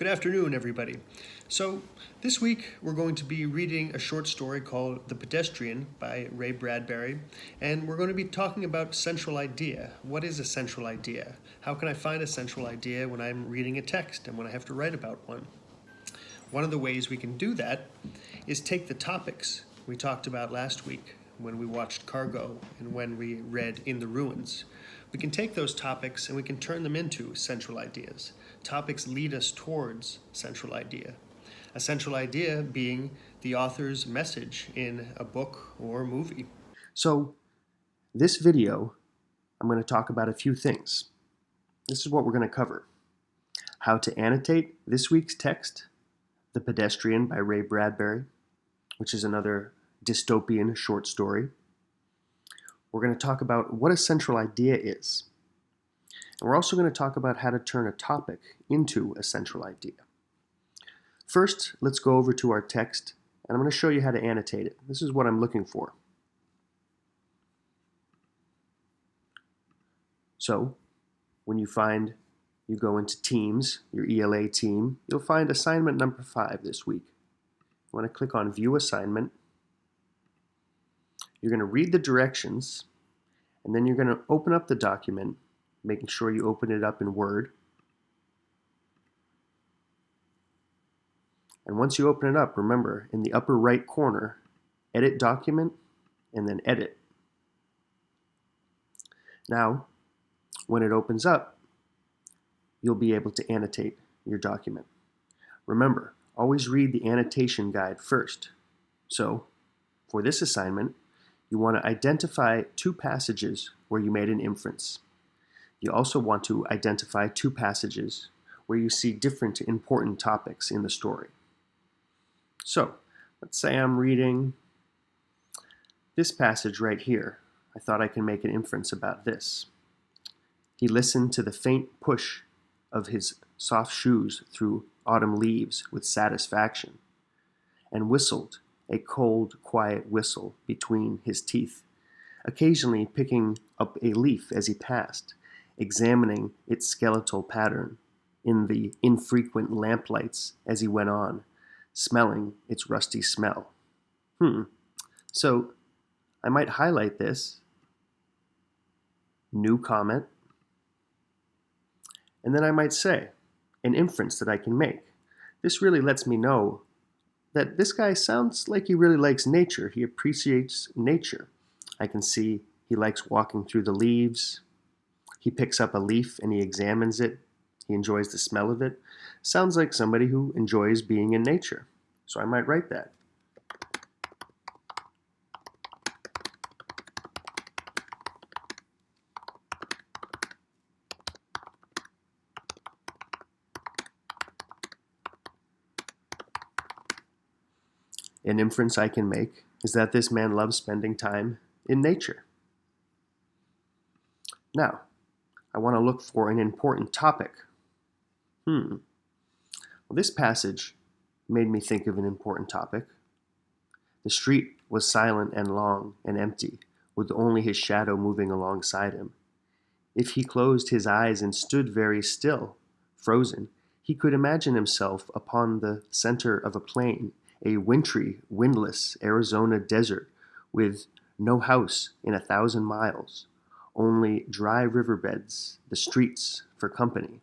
Good afternoon, everybody. So, this week we're going to be reading a short story called The Pedestrian by Ray Bradbury, and we're going to be talking about central idea. What is a central idea? How can I find a central idea when I'm reading a text and when I have to write about one? One of the ways we can do that is take the topics we talked about last week when we watched Cargo and when we read In the Ruins. We can take those topics and we can turn them into central ideas. Topics lead us towards central idea. A central idea being the author's message in a book or movie. So, this video, I'm going to talk about a few things. This is what we're going to cover. How to annotate this week's text, The Pedestrian by Ray Bradbury, which is another dystopian short story. We're going to talk about what a central idea is. And we're also going to talk about how to turn a topic into a central idea. First, let's go over to our text, and I'm going to show you how to annotate it. This is what I'm looking for. So, when you go into Teams, your ELA team, you'll find assignment number 5 this week. You want to click on View Assignment. You're going to read the directions, and then you're going to open up the document, making sure you open it up in Word. And once you open it up, remember, in the upper right corner, Edit Document, and then Edit. Now, when it opens up, you'll be able to annotate your document. Remember, always read the annotation guide first. So, for this assignment, you want to identify 2 passages where you made an inference. You also want to identify 2 passages where you see different important topics in the story. So, let's say I'm reading this passage right here. I thought I can make an inference about this. He listened to the faint push of his soft shoes through autumn leaves with satisfaction, and whistled a cold, quiet whistle between his teeth, occasionally picking up a leaf as he passed, examining its skeletal pattern in the infrequent lamplights as he went on, smelling its rusty smell. So I might highlight this, new comment, and then I might say, an inference that I can make. This really lets me know that this guy sounds like he really likes nature. He appreciates nature. I can see he likes walking through the leaves. He picks up a leaf and he examines it. He enjoys the smell of it. Sounds like somebody who enjoys being in nature. So I might write that. An inference I can make is that this man loves spending time in nature. Now, I want to look for an important topic. Well, this passage made me think of an important topic. The street was silent and long and empty, with only his shadow moving alongside him. If he closed his eyes and stood very still, frozen, he could imagine himself upon the center of a plain, a wintry, windless Arizona desert with no house in 1,000 miles, only dry riverbeds, the streets for company.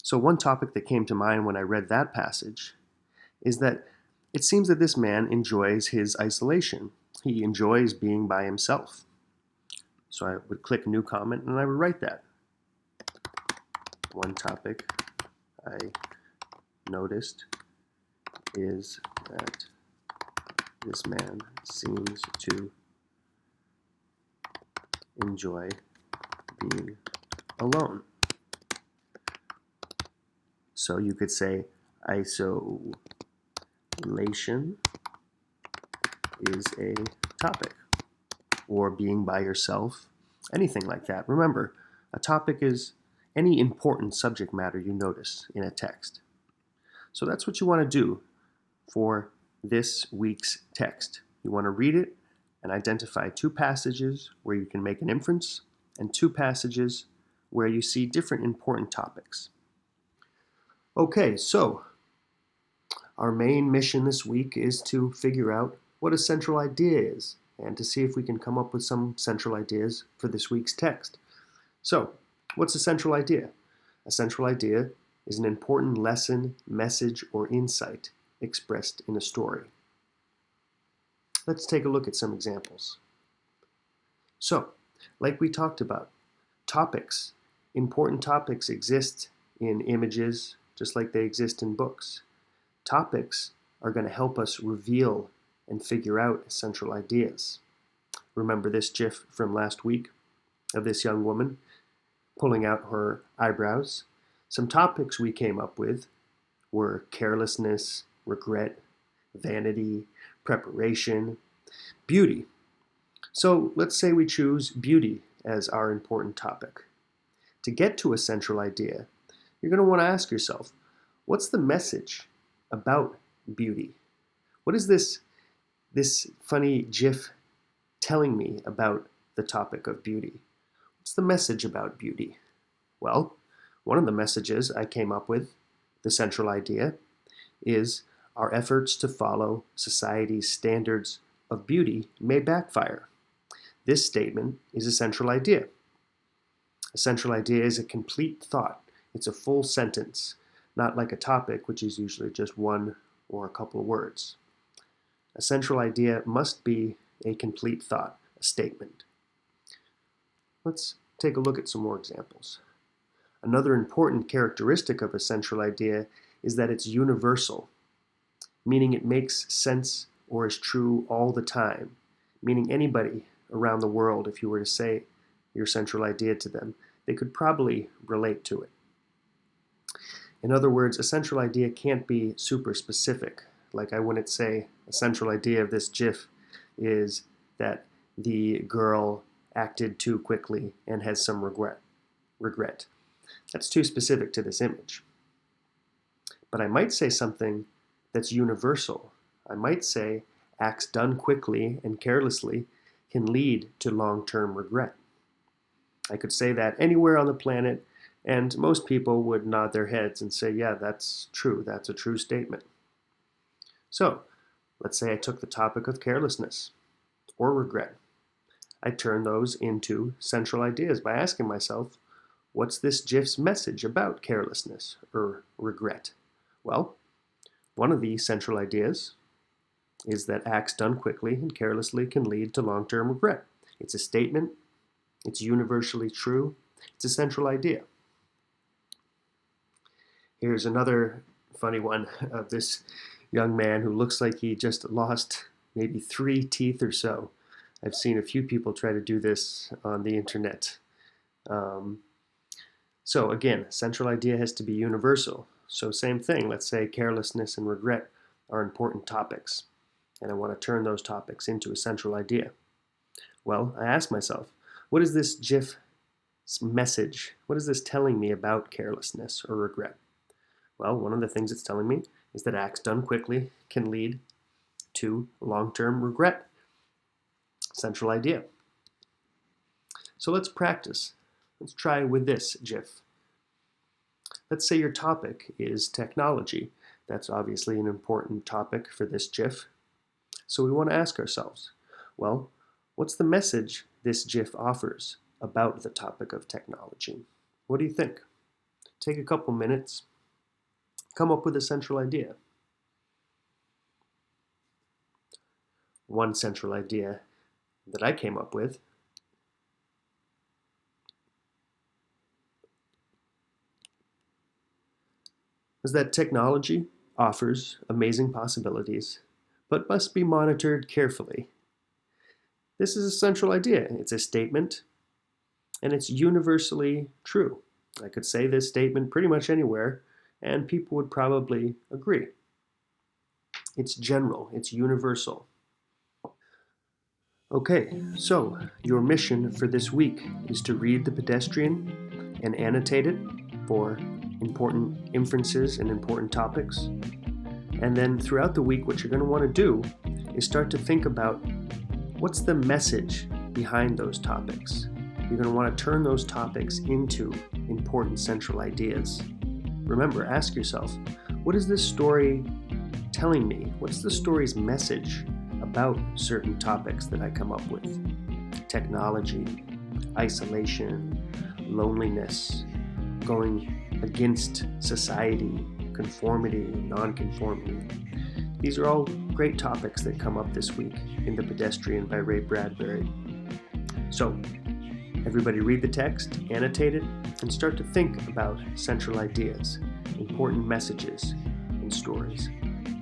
So one topic that came to mind when I read that passage is that it seems that this man enjoys his isolation. He enjoys being by himself. So I would click New Comment and I would write that. One topic I noticed is that this man seems to enjoy being alone. So you could say isolation is a topic, or being by yourself, anything like that. Remember, a topic is any important subject matter you notice in a text. So that's what you want to do for this week's text. You want to read it and identify 2 passages where you can make an inference and 2 passages where you see different important topics. Okay, so our main mission this week is to figure out what a central idea is and to see if we can come up with some central ideas for this week's text. So, what's a central idea? A central idea is an important lesson, message, or insight expressed in a story. Let's take a look at some examples. So, like we talked about, topics, important topics exist in images just like they exist in books. Topics are going to help us reveal and figure out central ideas. Remember this GIF from last week of this young woman pulling out her eyebrows? Some topics we came up with were carelessness, regret, vanity, preparation, beauty. So let's say we choose beauty as our important topic. To get to a central idea, you're going to want to ask yourself, what's the message about beauty? What is this funny GIF telling me about the topic of beauty? What's the message about beauty? Well, one of the messages I came up with, the central idea, is our efforts to follow society's standards of beauty may backfire. This statement is a central idea. A central idea is a complete thought. It's a full sentence, not like a topic, which is usually just one or a couple of words. A central idea must be a complete thought, a statement. Let's take a look at some more examples. Another important characteristic of a central idea is that it's universal, meaning it makes sense or is true all the time, meaning anybody around the world, if you were to say your central idea to them, they could probably relate to it. In other words, a central idea can't be super specific. Like I wouldn't say a central idea of this GIF is that the girl acted too quickly and has some regret. That's too specific to this image. But I might say something that's universal. I might say acts done quickly and carelessly can lead to long-term regret. I could say that anywhere on the planet, and most people would nod their heads and say, yeah, that's true. That's a true statement. So, let's say I took the topic of carelessness or regret. I turn those into central ideas by asking myself, what's this GIF's message about carelessness or regret? Well, one of the central ideas is that acts done quickly and carelessly can lead to long-term regret. It's a statement. It's universally true. It's a central idea. Here's another funny one of this young man who looks like he just lost maybe 3 teeth or so. I've seen a few people try to do this on the internet. So again, central idea has to be universal. So same thing, let's say carelessness and regret are important topics, and I want to turn those topics into a central idea. Well, I ask myself, what is this GIF message? What is this telling me about carelessness or regret? Well, one of the things it's telling me is that acts done quickly can lead to long-term regret. Central idea. So let's practice. Let's try with this GIF. Let's say your topic is technology. That's obviously an important topic for this GIF. So we want to ask ourselves, well, what's the message this GIF offers about the topic of technology? What do you think? Take a couple minutes. Come up with a central idea. One central idea that I came up with is that technology offers amazing possibilities, but must be monitored carefully. This is a central idea. It's a statement, and it's universally true. I could say this statement pretty much anywhere, and people would probably agree. It's general, it's universal. Okay, so your mission for this week is to read The Pedestrian and annotate it for important inferences and important topics. And then throughout the week, what you're going to want to do is start to think about what's the message behind those topics. You're going to want to turn those topics into important central ideas. remember, ask yourself, what is this story telling me? What's the story's message about certain topics that I come up with? Technology, isolation, loneliness, going against society, conformity, nonconformity. These are all great topics that come up this week in The Pedestrian by Ray Bradbury. So, everybody read the text, annotate it, and start to think about central ideas, important messages in stories.